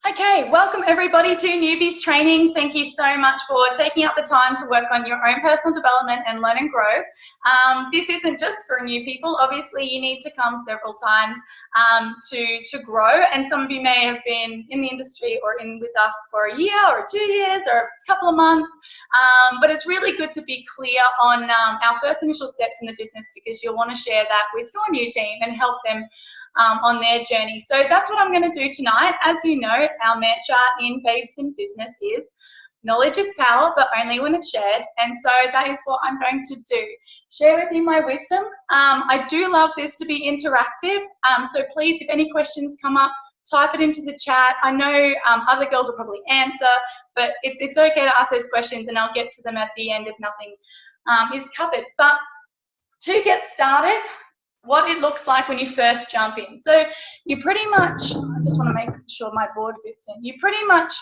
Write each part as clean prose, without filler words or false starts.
Okay, welcome everybody to Newbies Training. Thank you so much for taking up the time to work on your own personal development and learn and grow. This isn't just for new people. Obviously, you need to come several times to grow, and some of you may have been in the industry or in with us for a year or 2 years or a couple of months, but it's really good to be clear on our first initial steps in the business, because you'll want to share that with your new team and help them on their journey. So that's what I'm going to do tonight. As you know, our mantra in Babes in Business is knowledge is power, but only when it's shared. And so that is what I'm going to do. Share with you my wisdom. I do love this to be interactive. So please, if any questions come up, type it into the chat. I know other girls will probably answer, but it's okay to ask those questions and I'll get to them at the end if nothing is covered. But to get started, what it looks like when you first jump in. So you pretty much, I just want to make sure my board fits in. You pretty much,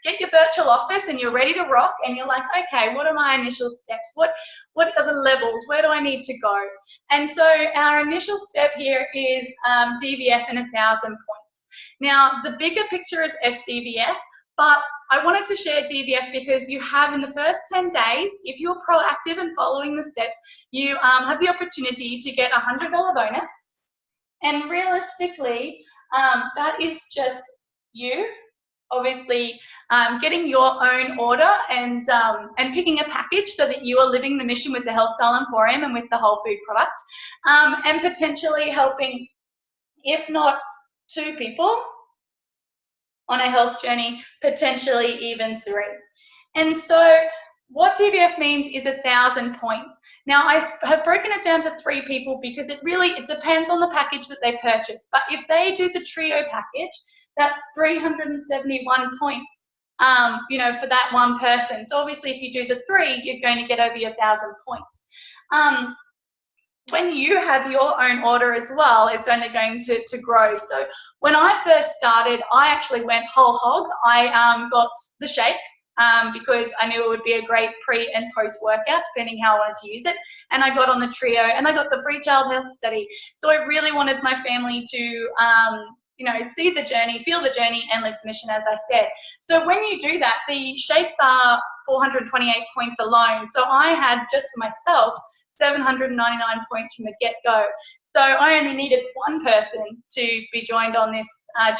get your virtual office and you're ready to rock, and you're like, okay, what are my initial steps? What are the levels? Where do I need to go? And so our initial step here is DVF and 1,000 points. Now, the bigger picture is SDVF, but I wanted to share DVF because you have, in the first 10 days, if you're proactive and following the steps, you have the opportunity to get a $100 bonus. And realistically, that is just you, obviously, getting your own order and picking a package so that you are living the mission with the Health Style Emporium and with the whole food product, and potentially helping, if not 2 people, on a health journey, potentially even 3. And so what DVF means is 1,000 points. Now, I have broken it down to 3 people because it depends on the package that they purchase. But if they do the trio package, that's 371 points, for that one person. So obviously if you do the 3, you're going to get over your 1,000 points. When you have your own order as well, it's only going to grow. So when I first started, I actually went whole hog. I got the shakes because I knew it would be a great pre and post workout, depending how I wanted to use it. And I got on the trio, and I got the free child health study. So I really wanted my family to see the journey, feel the journey, and live the mission, as I said. So when you do that, the shakes are 428 points alone. So I had, just for myself, 799 points from the get-go. So I only needed one person to be joined on this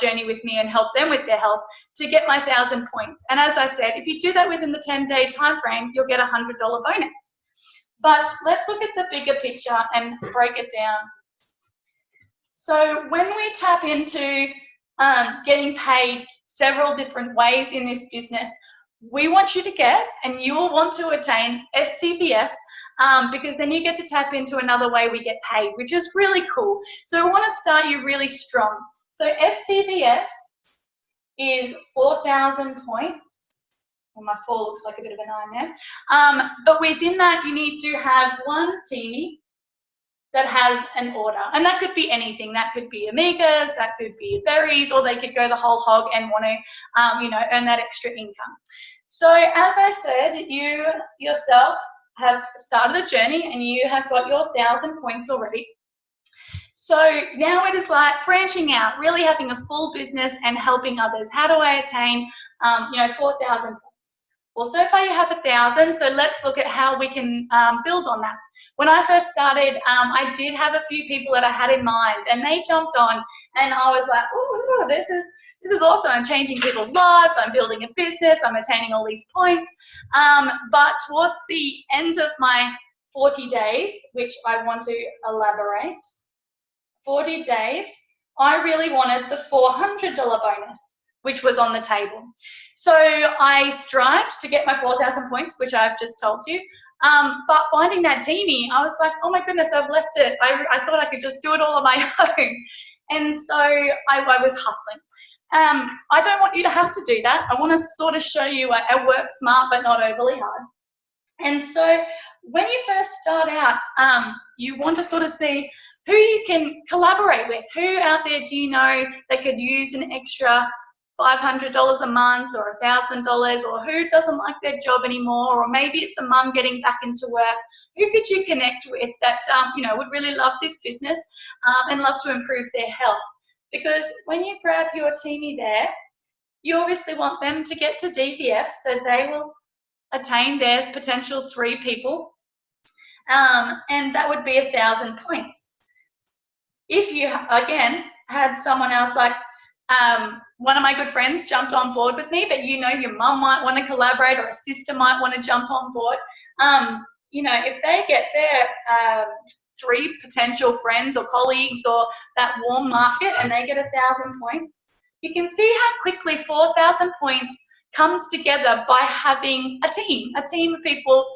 journey with me and help them with their health to get my 1,000 points. And as I said, if you do that within the 10-day time frame, you'll get a $100 bonus. But let's look at the bigger picture and break it down. So when we tap into getting paid several different ways in this business, we want you to get, and you will want to attain, SDVF, because then you get to tap into another way we get paid, which is really cool. So we want to start you really strong. So SDVF is 4,000 points. Well, my 4 looks like a bit of a 9 there. But within that, you need to have one teamie that has an order, and that could be anything. That could be amigas, that could be berries, or they could go the whole hog and want to, earn that extra income. So as I said, you yourself have started a journey and you have got your 1,000 points already. So now it is like branching out, really having a full business and helping others. How do I attain, 4,000 points? Well, so far you have 1,000, so let's look at how we can build on that. When I first started, I did have a few people that I had in mind, and they jumped on, and I was like, ooh, this is awesome. I'm changing people's lives, I'm building a business, I'm attaining all these points. But towards the end of my 40 days, which I want to elaborate, 40 days, I really wanted the $400 bonus, which was on the table. So I strived to get my 4,000 points, which I've just told you. But finding that teamie, I was like, oh my goodness, I've left it. I thought I could just do it all on my own. And so I was hustling. I don't want you to have to do that. I want to sort of show you I work smart, but not overly hard. And so when you first start out, you want to sort of see who you can collaborate with. Who out there do you know that could use an extra $500 a month or $1,000, or who doesn't like their job anymore, or maybe it's a mum getting back into work. Who could you connect with that would really love this business and love to improve their health? because when you grab your teamie there, you obviously want them to get to DVF, so they will attain their potential 3 people, and that would be 1,000 points. If you, again, had someone else like one of my good friends jumped on board with me, but you know your mum might want to collaborate or a sister might want to jump on board, you know, if they get their 3 potential friends or colleagues or that warm market and they get 1,000 points, you can see how quickly 4,000 points comes together by having a team of people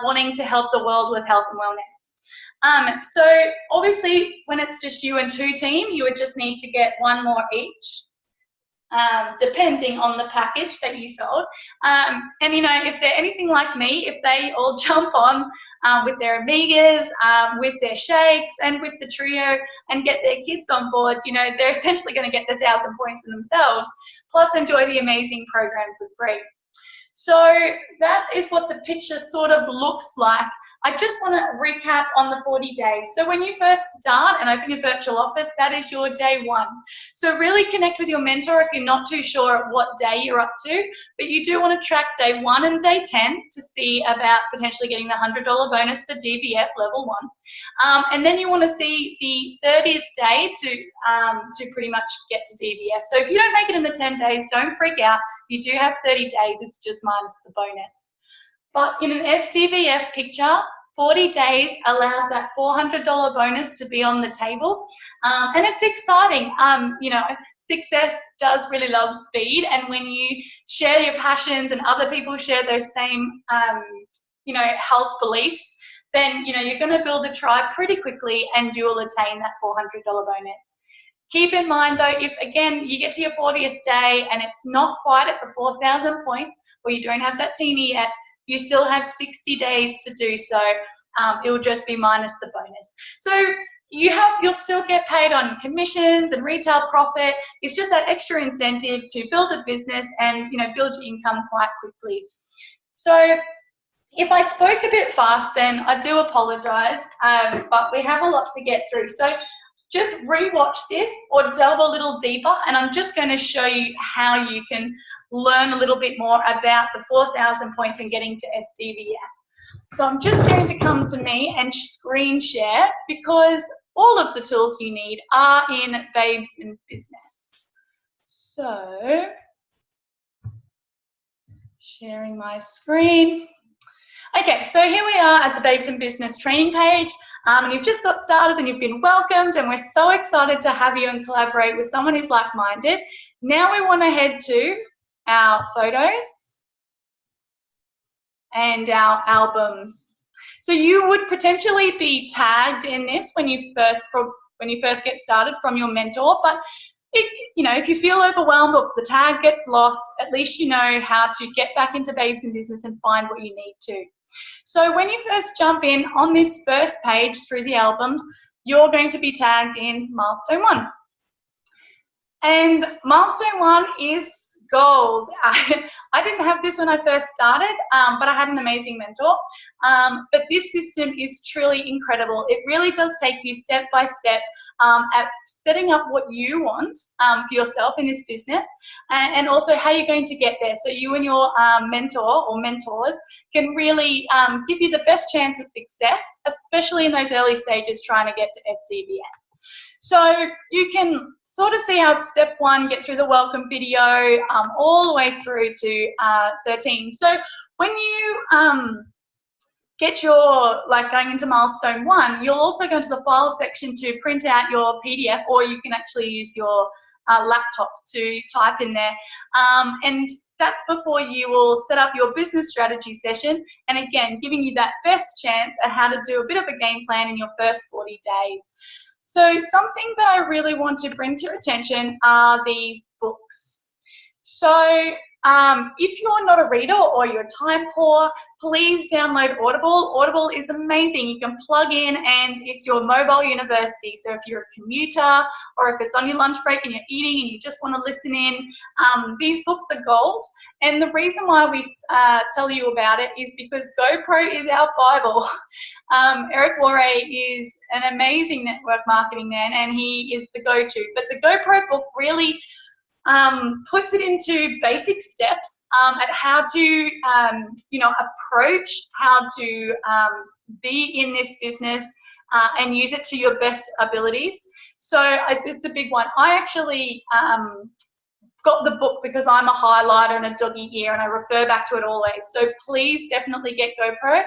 wanting to help the world with health and wellness. So obviously when it's just you and 2 team, you would just need to get 1 more each, depending on the package that you sold. And you know, if they're anything like me, if they all jump on with their amigas, with their shakes and with the trio and get their kids on board, you know, they're essentially going to get the 1,000 points in themselves, plus enjoy the amazing program for free. So that is what the picture sort of looks like. I just want to recap on the 40 days. So when you first start and open your virtual office, that is your day 1. So really connect with your mentor if you're not too sure what day you're up to, but you do want to track day 1 and day 10 to see about potentially getting the $100 bonus for DVF level 1. And then you want to see the 30th day to pretty much get to DVF. So if you don't make it in the 10 days, don't freak out. You do have 30 days, it's just minus the bonus. But in an SDVF picture, 40 days allows that $400 bonus to be on the table. And it's exciting. You know, success does really love speed. And when you share your passions and other people share those same, you know, health beliefs, then, you know, you're going to build a tribe pretty quickly and you will attain that $400 bonus. Keep in mind though, if again you get to your 40th day and it's not quite at the 4,000 points, or you don't have that teamie yet, you still have 60 days to do so. It will just be minus the bonus. So you'll still get paid on commissions and retail profit. It's just that extra incentive to build a business and, you know, build your income quite quickly. So if I spoke a bit fast, then I do apologize, but we have a lot to get through. So just rewatch this or delve a little deeper, and I'm just going to show you how you can learn a little bit more about the 4,000 points and getting to SDVF. So I'm just going to come to me and screen share, because all of the tools you need are in Babes in Business. So sharing my screen. Okay, so here we are at the Babes in Business training page, and you've just got started and you've been welcomed, and we're so excited to have you and collaborate with someone who's like-minded. Now we want to head to our photos and our albums. So you would potentially be tagged in this when you first get started from your mentor, but you know, if you feel overwhelmed or the tag gets lost, at least you know how to get back into Babes in Business and find what you need to. So when you first jump in on this first page through the albums, you're going to be tagged in milestone 1. And milestone 1 is gold. I didn't have this when I first started, but I had an amazing mentor. But this system is truly incredible. It really does take you step by step at setting up what you want for yourself in this business, and also how you're going to get there. So you and your mentor or mentors can really give you the best chance of success, especially in those early stages trying to get to SDVF. So you can sort of see how it's step 1, get through the welcome video, all the way through to 13. So when you get your, like going into milestone 1, you'll also go into the file section to print out your PDF, or you can actually use your laptop to type in there. And that's before you will set up your business strategy session, and again, giving you that best chance at how to do a bit of a game plan in your first 40 days. So something that I really want to bring to your attention are these books. So if you're not a reader or you're time poor, please download Audible. Audible is amazing. You can plug in and it's your mobile university. So if you're a commuter or if it's on your lunch break and you're eating and you just want to listen in, these books are gold. And the reason why we tell you about it is because GoPro is our Bible. Eric Worre is an amazing network marketing man and he is the go-to. But the GoPro book really puts it into basic steps at how to, you know, approach how to be in this business and use it to your best abilities. So it's a big one. I actually got the book because I'm a highlighter and a doggy ear and I refer back to it always. So please definitely get GoPro.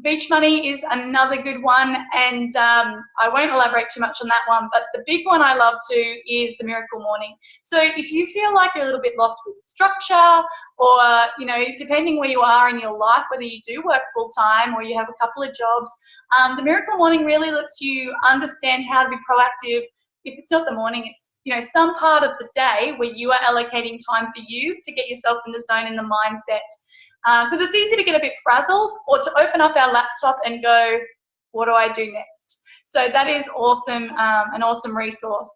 Beach Money is another good one, and I won't elaborate too much on that one, but the big one I love too is the Miracle Morning. So if you feel like you're a little bit lost with structure, or you know, depending where you are in your life, whether you do work full-time or you have a couple of jobs, the Miracle Morning really lets you understand how to be proactive. If it's not the morning, it's, you know, some part of the day where you are allocating time for you to get yourself in the zone, in the mindset. Because it's easy to get a bit frazzled or to open up our laptop and go, what do I do next? So that is awesome, an awesome resource.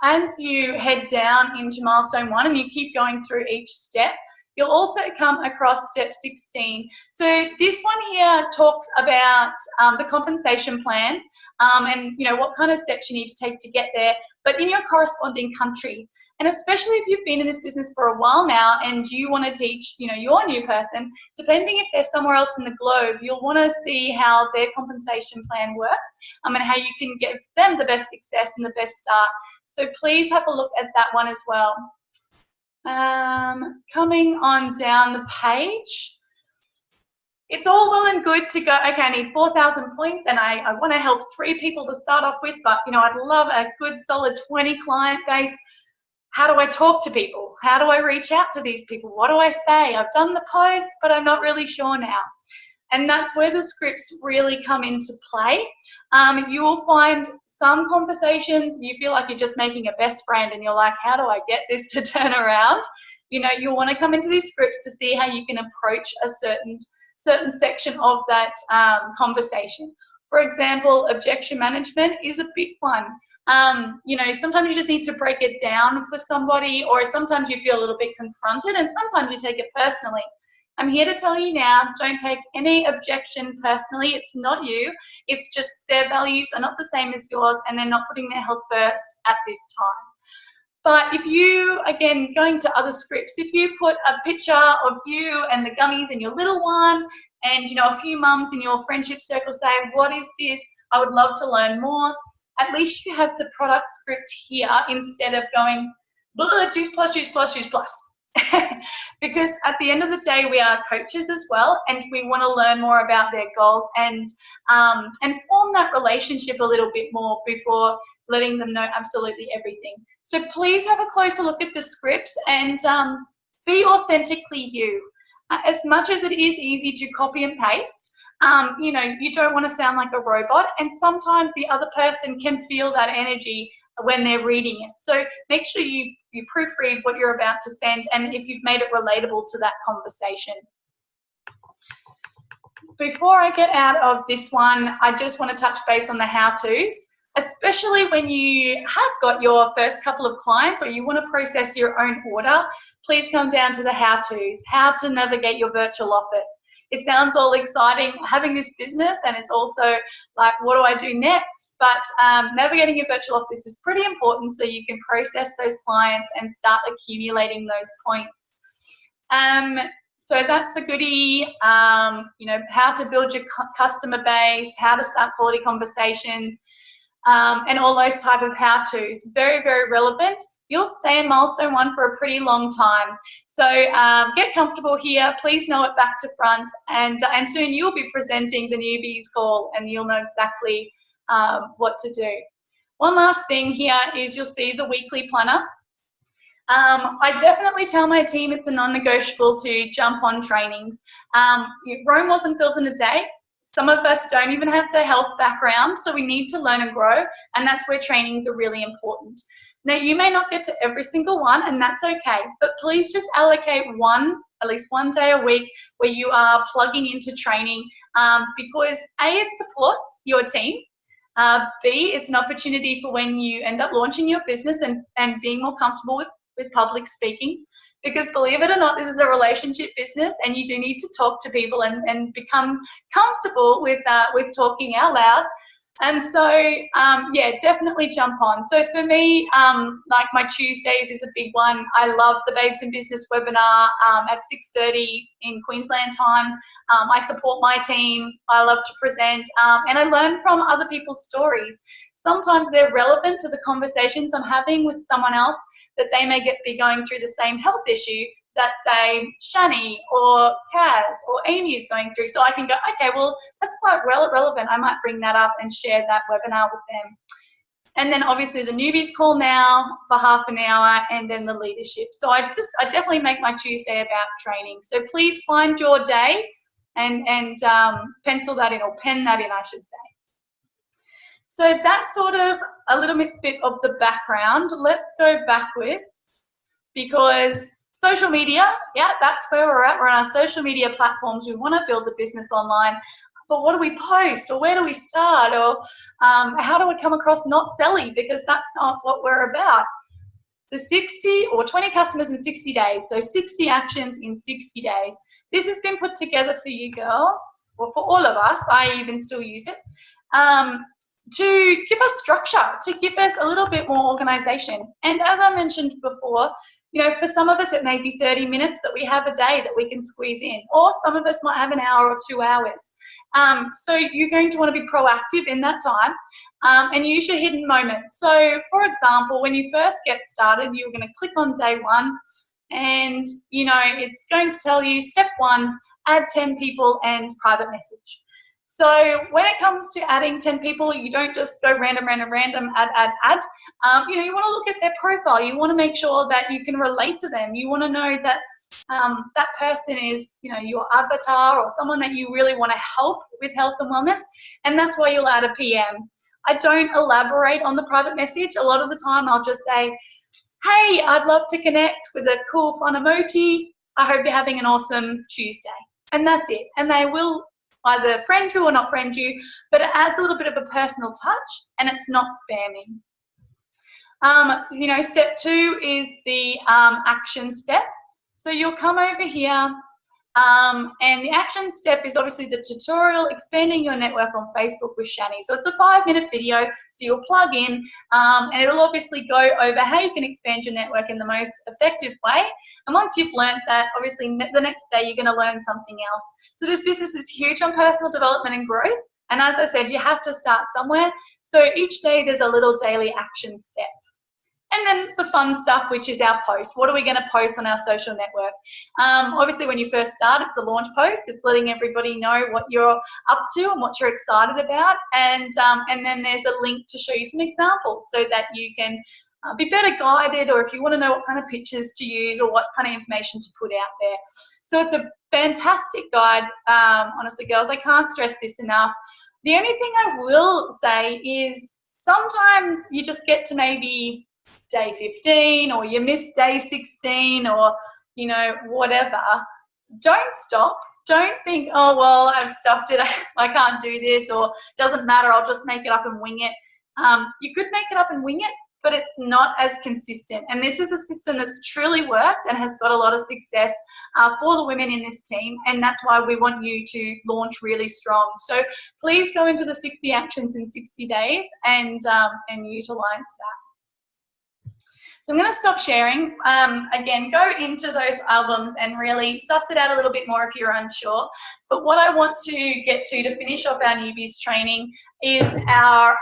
As you head down into milestone 1 and you keep going through each step, you'll also come across step 16. So this one here talks about the compensation plan and, you know, what kind of steps you need to take to get there, but in your corresponding country. And especially if you've been in this business for a while now and you want to teach, you know, your new person, depending if they're somewhere else in the globe, you'll want to see how their compensation plan works and how you can give them the best success and the best start. So please have a look at that one as well. Coming on down the page, it's all well and good to go, okay, I need 4,000 points and I want to help 3 people to start off with, but, you know, I'd love a good solid 20 client base. How do I talk to people? How do I reach out to these people? What do I say? I've done the post, but I'm not really sure now. And that's where the scripts really come into play. You will find some conversations, you feel like you're just making a best friend and you're like, how do I get this to turn around? You know, you'll want to come into these scripts to see how you can approach a certain section of that conversation. For example, objection management is a big one. You know, sometimes you just need to break it down for somebody, or sometimes you feel a little bit confronted and sometimes you take it personally. I'm here to tell you now, don't take any objection personally. It's not you. It's just their values are not the same as yours and they're not putting their health first at this time. But if you, again, going to other scripts, if you put a picture of you and the gummies and your little one and, you know, a few mums in your friendship circle say, what is this? I would love to learn more. At least you have the product script here instead of going, blah, juice plus, juice plus, juice plus. Because at the end of the day, we are coaches as well, and we want to learn more about their goals and form that relationship a little bit more before letting them know absolutely everything. So please have a closer look at the scripts and be authentically you. As much as it is easy to copy and paste, you know, you don't want to sound like a robot, and sometimes the other person can feel that energy when they're reading it. So make sure you proofread what you're about to send and if you've made it relatable to that conversation. Before I get out of this one, I just want to touch base on the how-tos, especially when you have got your first couple of clients or you want to process your own order. Please come down to the how-tos, how to navigate your virtual office. It sounds all exciting having this business, and it's also like, what do I do next? But navigating your virtual office is pretty important so you can process those clients and start accumulating those points. So that's a goodie. You know, how to build your customer base, how to start quality conversations, and all those type of how-tos. Very, very relevant. You'll stay in milestone 1 for a pretty long time. So get comfortable here. Please know it back to front, and soon you'll be presenting the newbies call and you'll know exactly what to do. One last thing here is you'll see the weekly planner. I definitely tell my team it's a non-negotiable to jump on trainings. Rome wasn't built in a day. Some of us don't even have the health background, so we need to learn and grow, and that's where trainings are really important. Now, you may not get to every single one, and that's okay, but please just allocate at least one day a week where you are plugging into training, because A, it supports your team. B, it's an opportunity for when you end up launching your business and being more comfortable with public speaking. Because believe it or not, this is a relationship business, and you do need to talk to people and become comfortable with talking out loud. And so, yeah, definitely jump on. So for me, like my Tuesdays is a big one. I love the Babes in Business webinar at 6:30 in Queensland time. I support my team. I love to present, and I learn from other people's stories. Sometimes they're relevant to the conversations I'm having with someone else, that they may be going through the same health issue that, say, Shani or Kaz or Amy is going through. So I can go, okay, well, that's quite relevant. I might bring that up and share that webinar with them. And then obviously the newbies call now for half an hour, and then the leadership. So I definitely make my Tuesday about training. So please find your day and pencil that in, or pen that in, I should say. So that's sort of a little bit of the background. Let's go backwards, because social media, yeah, that's where we're at. We're on our social media platforms. We want to build a business online, but what do we post, or where do we start, or how do we come across not selling? Because that's not what we're about. The 60 or 20 customers in 60 days, so 60 actions in 60 days. This has been put together for you girls, or for all of us. I even still use it. To give us structure, to give us a little bit more organization. And as I mentioned before, you know, for some of us it may be 30 minutes that we have a day that we can squeeze in, or some of us might have an hour or 2 hours. So you're going to want to be proactive in that time, and use your hidden moments. So for example, when you first get started, you're going to click on day 1, and you know, it's going to tell you step 1, add 10 people and private message. So when it comes to adding 10 people, you don't just go random, add. You know, you want to look at their profile. You want to make sure that you can relate to them. You want to know that that person is, you know, your avatar, or someone that you really want to help with health and wellness. And that's why you'll add a PM. I don't elaborate on the private message. A lot of the time I'll just say, hey, I'd love to connect, with a cool fun emoji. I hope you're having an awesome Tuesday. And that's it. And they will either friend you or not friend you, but it adds a little bit of a personal touch, and it's not spamming. You know, step 2 is the action step. So you'll come over here, and the action step is obviously the tutorial, expanding your network on Facebook with Shani. So it's a 5-minute video, so you'll plug in, and it'll obviously go over how you can expand your network in the most effective way. And once you've learned that, obviously the next day you're going to learn something else. So this business is huge on personal development and growth. And as I said, you have to start somewhere. So each day there's a little daily action step. And then the fun stuff, which is our post. What are we going to post on our social network? Obviously, when you first start, it's the launch post. It's letting everybody know what you're up to and what you're excited about. And then there's a link to show you some examples so that you can be better guided, or if you want to know what kind of pictures to use or what kind of information to put out there. So it's a fantastic guide. Honestly, girls, I can't stress this enough. The only thing I will say is sometimes you just get to maybe day 15, or you miss day 16, or, you know, whatever. Don't stop. Don't think, oh, well, I've stuffed it. I can't do this, or doesn't matter. I'll just make it up and wing it. You could make it up and wing it, but it's not as consistent. And this is a system that's truly worked and has got a lot of success for the women in this team. And that's why we want you to launch really strong. So please go into the 60 actions in 60 days and utilize that. So I'm going to stop sharing. Again, go into those albums and really suss it out a little bit more if you're unsure. But what I want to get to finish off our newbies training is our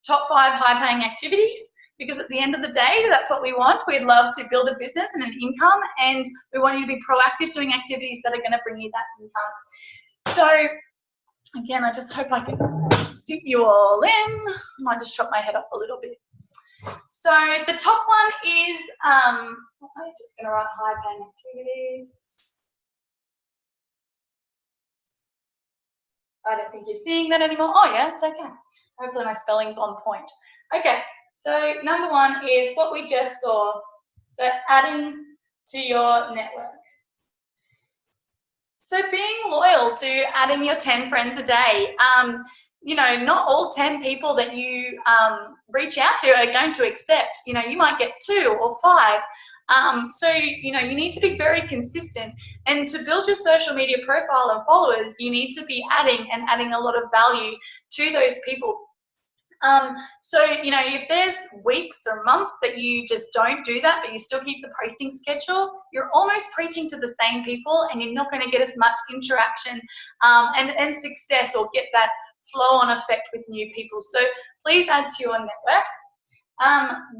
top 5 high-paying activities, because at the end of the day, that's what we want. We'd love to build a business and an income, and we want you to be proactive doing activities that are going to bring you that income. So again, I just hope I can fit you all in. I might just chop my head up a little bit. So the top one is, I'm just going to write high-paying activities. I don't think you're seeing that anymore. Oh yeah, it's okay. Hopefully my spelling's on point. Okay, So number one is what we just saw. So adding to your network. So being loyal to adding your 10 friends a day. You know, not all 10 people that you reach out to are going to accept. You know, you might get 2 or 5. So, you know, you need to be very consistent. And to build your social media profile and followers, you need to be adding a lot of value to those people. So, you know, if there's weeks or months that you just don't do that, but you still keep the posting schedule, you're almost preaching to the same people and you're not going to get as much interaction and success or get that flow-on effect with new people. So please add to your network.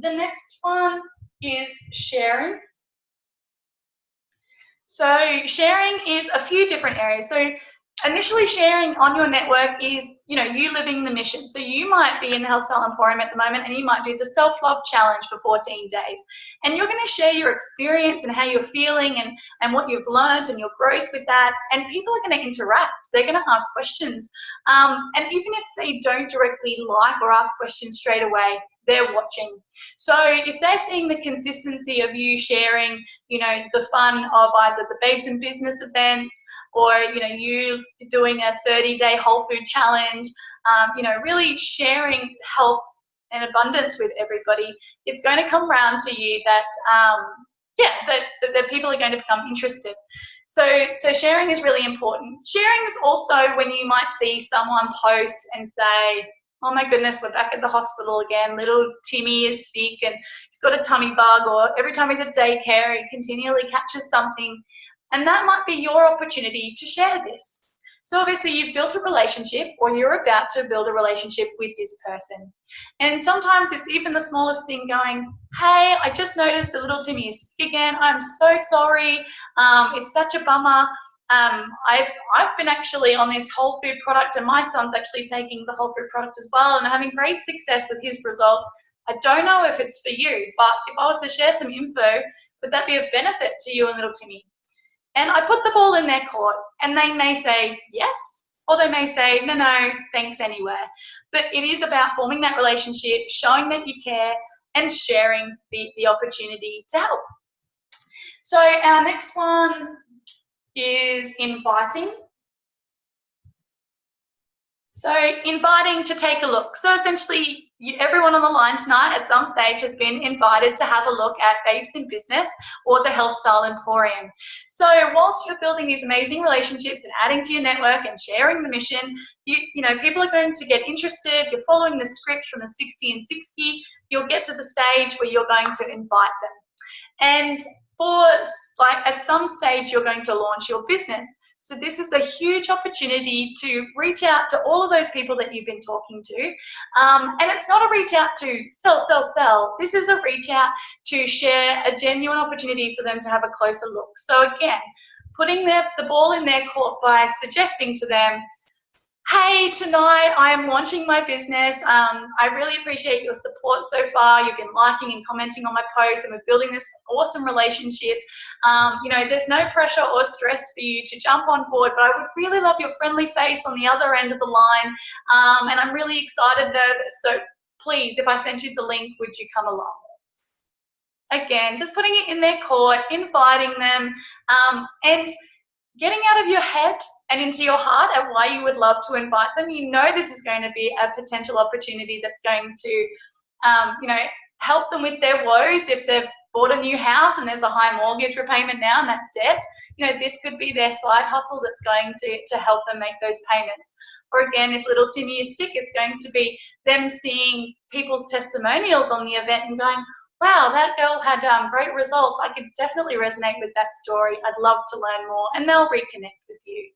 The next one is sharing. So sharing is a few different areas. So initially sharing on your network is, you know, you living the mission. So you might be in the Health Style Emporium at the moment and you might do the self-love challenge for 14 days. And you're going to share your experience and how you're feeling and what you've learned and your growth with that. And people are going to interact. They're going to ask questions. And even if they don't directly like or ask questions straight away, they're watching. So if they're seeing the consistency of you sharing, you know, the fun of either the Babes in Business events or, you know, you doing a 30-day whole food challenge, you know, really sharing health and abundance with everybody, it's going to come around to you that, that people are going to become interested. So sharing is really important. Sharing is also when you might see someone post and say, oh my goodness, we're back at the hospital again. Little Timmy is sick and he's got a tummy bug, or every time he's at daycare, he continually catches something. And that might be your opportunity to share this. So obviously you've built a relationship or you're about to build a relationship with this person. And sometimes it's even the smallest thing going, hey, I just noticed the little Timmy is sick again. I'm so sorry. It's such a bummer. I've been actually on this whole food product and my son's actually taking the whole food product as well and having great success with his results. I don't know if it's for you, but if I was to share some info, would that be of benefit to you and little Timmy? And I put the ball in their court and they may say yes, or they may say, no, thanks anyway. But it is about forming that relationship, showing that you care and sharing the opportunity to help. So our next one is inviting. So inviting to take a look. So essentially everyone on the line tonight at some stage has been invited to have a look at Babes in Business or the Health Style Emporium. So whilst you're building these amazing relationships and adding to your network and sharing the mission, you know, people are going to get interested. You're following the script from the 60 and 60. You'll get to the stage where you're going to invite them. And at some stage, you're going to launch your business. So this is a huge opportunity to reach out to all of those people that you've been talking to. And it's not a reach out to sell. This is a reach out to share a genuine opportunity for them to have a closer look. So again, putting the ball in their court by suggesting to them, hey, tonight I am launching my business. I really appreciate your support so far. You've been liking and commenting on my posts and we're building this awesome relationship. You know, there's no pressure or stress for you to jump on board, but I would really love your friendly face on the other end of the line. And I'm really excited, nervous. So please, if I send you the link, would you come along? Again, just putting it in their court, inviting them, and getting out of your head and into your heart at why you would love to invite them. You know this is going to be a potential opportunity that's going to, you know, help them with their woes. If they've bought a new house and there's a high mortgage repayment now and that debt, you know, this could be their side hustle that's going to help them make those payments. Or again, if little Timmy is sick, it's going to be them seeing people's testimonials on the event and going, wow, that girl had great results. I could definitely resonate with that story. I'd love to learn more. And they'll reconnect with you.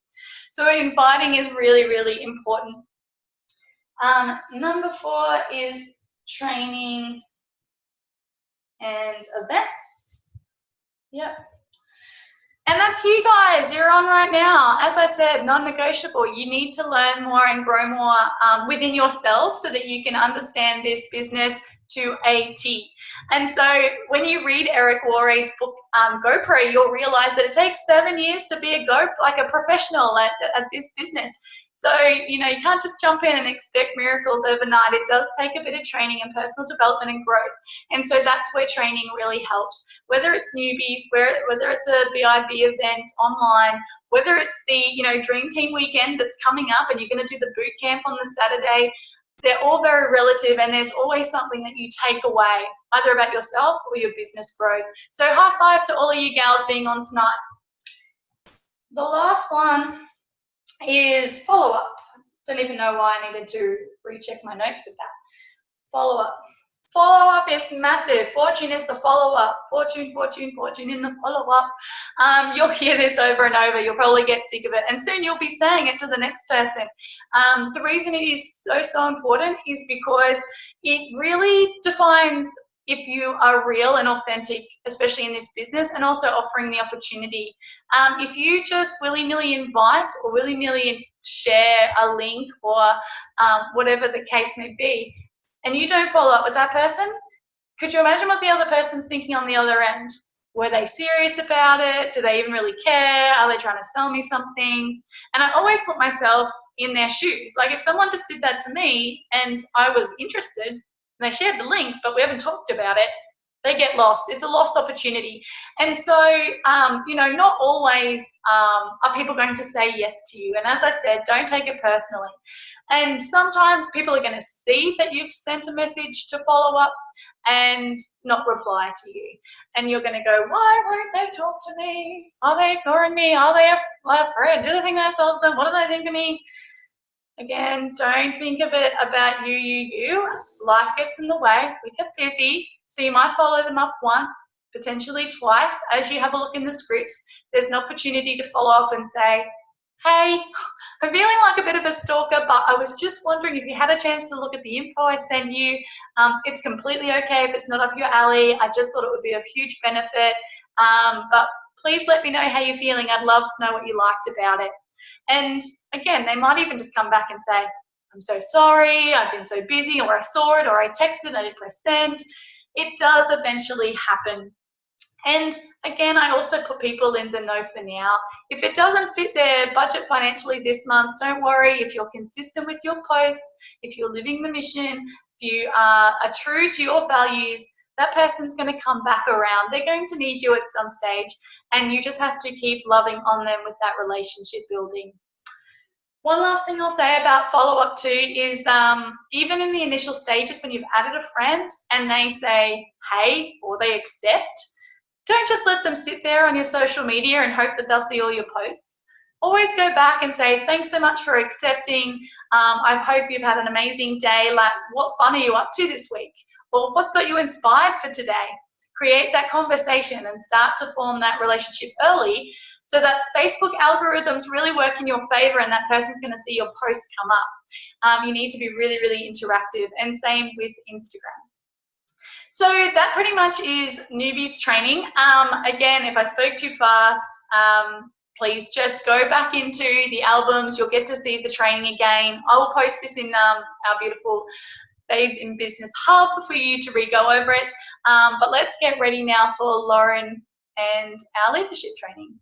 So inviting is really, really important. Number 4 is training and events. Yep. And that's you guys. You're on right now. As I said, non-negotiable. You need to learn more and grow more within yourself so that you can understand this business to a T. And so when you read Eric Worre's book, GoPro, you'll realize that it takes 7 years to be a professional at this business. So, you know, you can't just jump in and expect miracles overnight. It does take a bit of training and personal development and growth. And so that's where training really helps. Whether it's newbies, whether it's a BIB event online, whether it's the, you know, Dream Team weekend that's coming up and you're going to do the boot camp on the Saturday, they're all very relative, and there's always something that you take away, either about yourself or your business growth. So high five to all of you gals being on tonight. The last one is follow-up. Don't even know why I needed to recheck my notes with that. Follow-up. Follow-up is massive. Fortune is the follow-up. Fortune, fortune, fortune in the follow-up. You'll hear this over and over. You'll probably get sick of it. And soon you'll be saying it to the next person. The reason it is so important is because it really defines if you are real and authentic, especially in this business, and also offering the opportunity. If you just willy-nilly invite or willy-nilly share a link or whatever the case may be, and you don't follow up with that person, could you imagine what the other person's thinking on the other end? Were they serious about it? Do they even really care? Are they trying to sell me something? And I always put myself in their shoes. Like if someone just did that to me and I was interested, and they shared the link, but we haven't talked about it, they get lost. It's a lost opportunity. And so, you know, not always are people going to say yes to you. And as I said, don't take it personally. And sometimes people are going to see that you've sent a message to follow up and not reply to you. And you're going to go, why won't they talk to me? Are they ignoring me? Are they afraid? Do they think I sold them? What do they think of me? Again, don't think of it about you. Life gets in the way. We get busy. So you might follow them up once, potentially twice. As you have a look in the scripts, there's an opportunity to follow up and say, hey, I'm feeling like a bit of a stalker, but I was just wondering if you had a chance to look at the info I sent you. It's completely okay if it's not up your alley. I just thought it would be of huge benefit. But please let me know how you're feeling. I'd love to know what you liked about it. And again, they might even just come back and say, I'm so sorry, I've been so busy, or I saw it, or I texted, I didn't press send. It does eventually happen. And again, I also put people in the know for now. If it doesn't fit their budget financially this month, don't worry. If you're consistent with your posts, if you're living the mission, if you are true to your values, that person's going to come back around. They're going to need you at some stage, and you just have to keep loving on them with that relationship building. One last thing I'll say about follow-up too is even in the initial stages when you've added a friend and they say, hey, or they accept, don't just let them sit there on your social media and hope that they'll see all your posts. Always go back and say, thanks so much for accepting. I hope you've had an amazing day. Like, what fun are you up to this week? Or what's got you inspired for today? Create that conversation and start to form that relationship early so that Facebook algorithms really work in your favor and that person's going to see your posts come up. You need to be really, really interactive, and same with Instagram. So that pretty much is Newbies Training. Again, if I spoke too fast, please just go back into the albums. You'll get to see the training again. I will post this in our beautiful Babes in Business Hub for you to re-go over it. But let's get ready now for Lauren and our leadership training.